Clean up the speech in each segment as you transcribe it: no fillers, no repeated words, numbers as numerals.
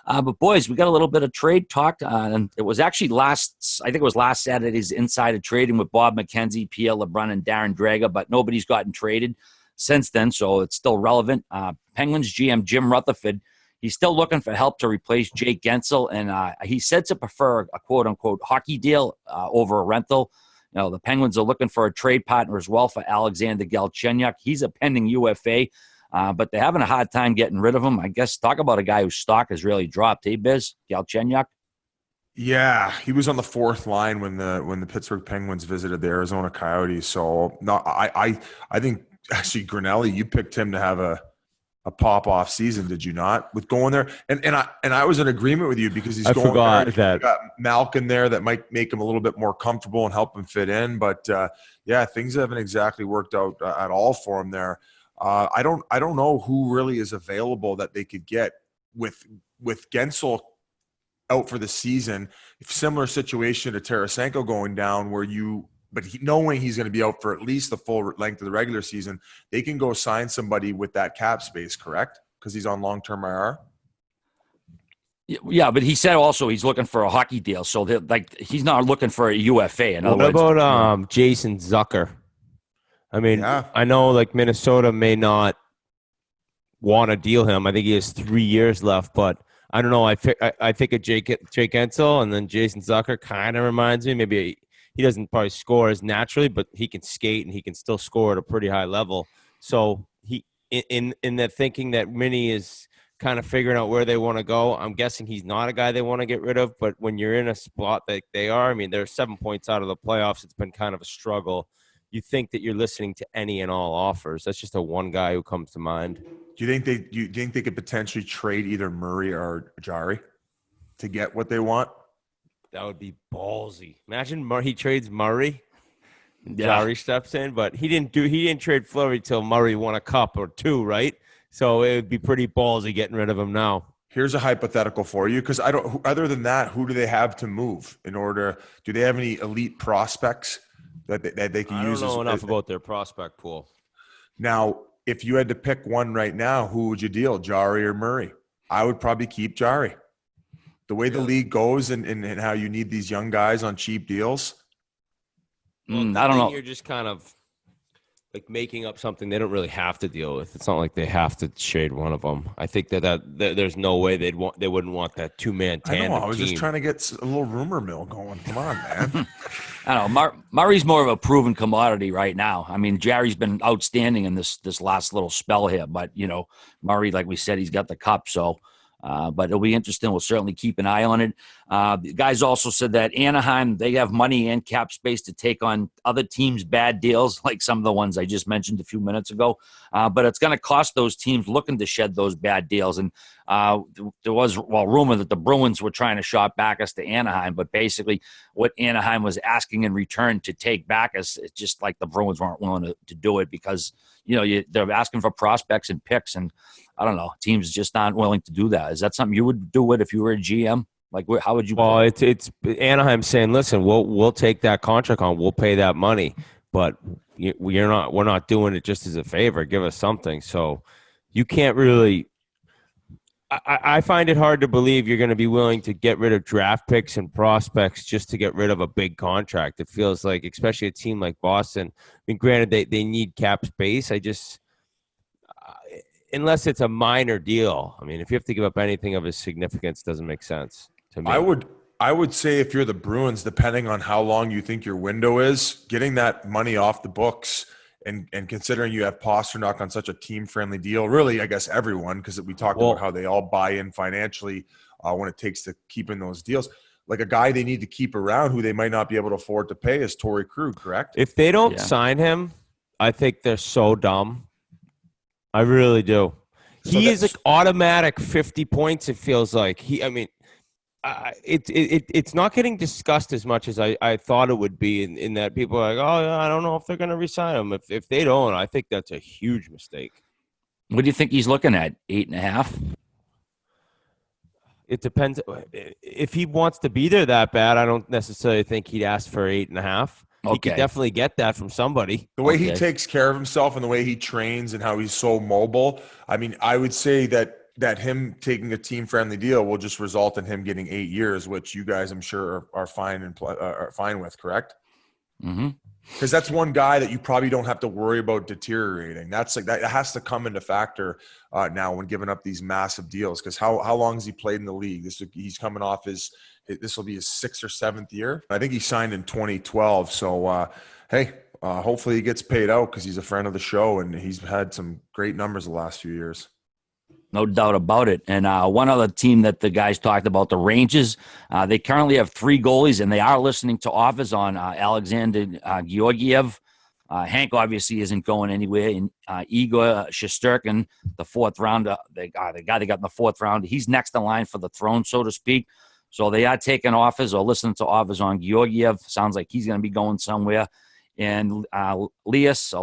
But boys, we got a little bit of trade talk, and it was actually last Saturday's insider trading with Bob McKenzie, Pierre LeBrun, and Darren Drager, but nobody's gotten traded since then, so it's still relevant. Penguins GM Jim Rutherford, he's still looking for help to replace Jake Gensel, and he said to prefer a quote-unquote hockey deal over a rental. The Penguins are looking for a trade partner as well for Alexander Galchenyuk. He's a pending UFA. But they're having a hard time getting rid of him. I guess talk about a guy whose stock has really dropped. Hey, Biz, Galchenyuk? Yeah, he was on the fourth line when the Pittsburgh Penguins visited the Arizona Coyotes. So no, I think actually Grinelli, you picked him to have a pop-off season, did you not? With going there, and I was in agreement with you because he's going there. You got Malkin there that might make him a little bit more comfortable and help him fit in. But yeah, things haven't exactly worked out at all for him there. I don't know who really is available that they could get with Gensel out for the season. Similar situation to Tarasenko going down knowing he's going to be out for at least the full length of the regular season, they can go sign somebody with that cap space, correct? Because he's on long-term IR. Yeah, but he said also he's looking for a hockey deal. So he's not looking for a UFA. What about Jason Zucker? I mean, yeah. I know Minnesota may not want to deal him. I think he has 3 years left, but I don't know. I think of Jake Ensel, and then Jason Zucker kind of reminds me. Maybe he doesn't probably score as naturally, but he can skate and he can still score at a pretty high level. So he in that thinking that Minnie is kind of figuring out where they want to go. I'm guessing he's not a guy they want to get rid of, but when you're in a spot that they are, I mean, they're 7 points out of the playoffs. It's been kind of a struggle. You think that you're listening to any and all offers. That's just one guy who comes to mind. Do you think they could potentially trade either Murray or Jari to get what they want? That would be ballsy. Imagine he trades Murray, yeah. Jari steps in, but he didn't trade Fleury till Murray won a cup or two, right? So it would be pretty ballsy getting rid of him now. Here's a hypothetical for you, because other than that, who do they have to move in order? Do they have any elite prospects that they can use? I don't know enough about their prospect pool. Now, if you had to pick one right now, who would you deal, Jari or Murray? I would probably keep Jari. The way the league goes and how you need these young guys on cheap deals. Well, I don't know. You're just kind of making up something they don't really have to deal with. It's not like they have to trade one of them. I think that there's no way they wouldn't want that two-man tandem. I was just trying to get a little rumor mill going. Come on, man. I don't know. Murray's more of a proven commodity right now. I mean, Jerry's been outstanding in this last little spell here, but Murray, like we said, he's got the cup, so. But it'll be interesting. We'll certainly keep an eye on it. The guys also said that Anaheim, they have money and cap space to take on other teams' bad deals, like some of the ones I just mentioned a few minutes ago. But it's going to cost those teams looking to shed those bad deals. And there was rumor that the Bruins were trying to shop Backes to Anaheim, but basically what Anaheim was asking in return to take Backes, it's just like the Bruins weren't willing to do it because they're asking for prospects and picks, and I don't know, teams just aren't willing to do that. Is that something you would do it if you were a GM? Like, how would you? Well, it's Anaheim saying, listen, we'll take that contract on, we'll pay that money, but we're not doing it just as a favor. Give us something. So you can't really. I find it hard to believe you're going to be willing to get rid of draft picks and prospects just to get rid of a big contract. It feels like, especially a team like Boston. I mean, granted, they need cap space. Unless it's a minor deal. I mean, if you have to give up anything of its significance, it doesn't make sense to me. I would say if you're the Bruins, depending on how long you think your window is, getting that money off the books and considering you have Pasternak on such a team-friendly deal, really, I guess everyone, because we talked about how they all buy in financially when it takes to keep in those deals. Like a guy they need to keep around who they might not be able to afford to pay is Torrey Krug, correct? If they don't sign him, I think they're so dumb. I really do. So he is like automatic 50 points, it feels like. It's not getting discussed as much as I thought it would be in that people are like, oh, yeah, I don't know if they're going to resign him. If they don't, I think that's a huge mistake. What do you think he's looking at, 8.5? It depends. If he wants to be there that bad, I don't necessarily think he'd ask for 8.5. He could definitely get that from somebody. The way he takes care of himself and the way he trains and how he's so mobile, I mean, I would say that that him taking a team-friendly deal will just result in him getting 8 years, which you guys, I'm sure, are fine and are fine with, correct? Mm-hmm. Because that's one guy that you probably don't have to worry about deteriorating. That's like that has to come into factor now when giving up these massive deals. Because how long has he played in the league? He's coming off this will be his 6th or 7th year. I think he signed in 2012. So hopefully he gets paid out because he's a friend of the show and he's had some great numbers the last few years. No doubt about it. And one other team that the guys talked about, the Rangers, they currently have 3 goalies, and they are listening to offers on Alexander Georgiev. Hank obviously isn't going anywhere. And Igor Shesterkin, the 4th rounder, the guy they got in the 4th round, he's next in line for the throne, so to speak. So they are taking offers or listening to offers on Georgiev. Sounds like he's going to be going somewhere. And Elias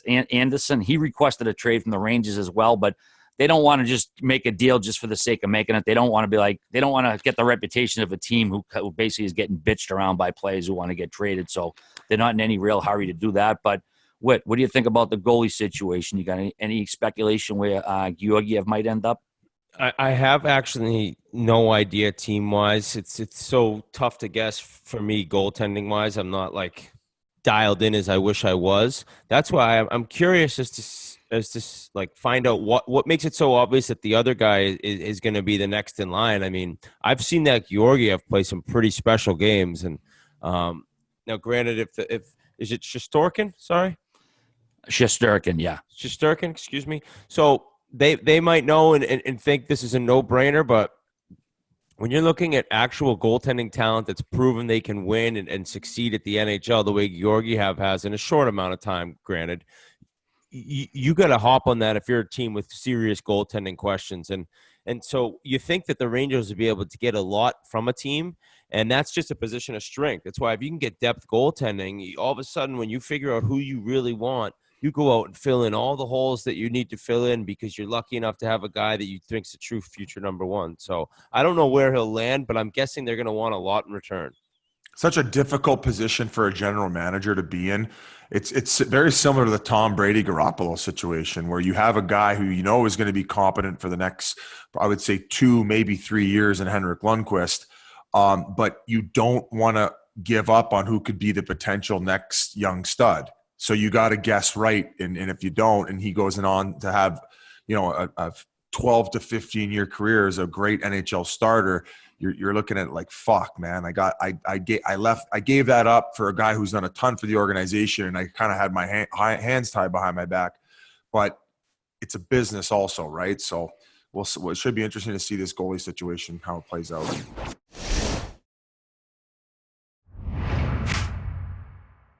Anderson, he requested a trade from the Rangers as well, but they don't want to just make a deal just for the sake of making it. They don't want to get the reputation of a team who basically is getting bitched around by players who want to get traded. So they're not in any real hurry to do that. But what do you think about the goalie situation? You got any speculation where Georgiev might end up? I have actually no idea team-wise. It's so tough to guess for me goaltending-wise. I'm not like dialed in as I wish I was. That's why I'm curious as to like find out what makes it so obvious that the other guy is going to be the next in line. I mean, I've seen that Georgiev play some pretty special games, and now granted, if is it Shesterkin? Sorry, Shesterkin, yeah, Shesterkin. Excuse me. So they might know and think this is a no-brainer, but when you're looking at actual goaltending talent that's proven they can win and succeed at the NHL the way Georgiev has in a short amount of time, granted, you got to hop on that if you're a team with serious goaltending questions. And so you think that the Rangers would be able to get a lot from a team, and that's just a position of strength. That's why if you can get depth goaltending, all of a sudden when you figure out who you really want, you go out and fill in all the holes that you need to fill in because you're lucky enough to have a guy that you think's a true future number 1. So I don't know where he'll land, but I'm guessing they're going to want a lot in return. Such a difficult position for a general manager to be in. It's very similar to the Tom Brady Garoppolo situation where you have a guy who you know is going to be competent for the next, I would say 2, maybe 3 years in Henrik Lundqvist, but you don't want to give up on who could be the potential next young stud. So you got to guess right, and if you don't, and he goes on to have, a 12 to 15 year career as a great NHL starter, you're looking at like, fuck, man, I gave that up for a guy who's done a ton for the organization, and I kind of had my hands tied behind my back. But it's a business also, right? So it should be interesting to see this goalie situation, how it plays out.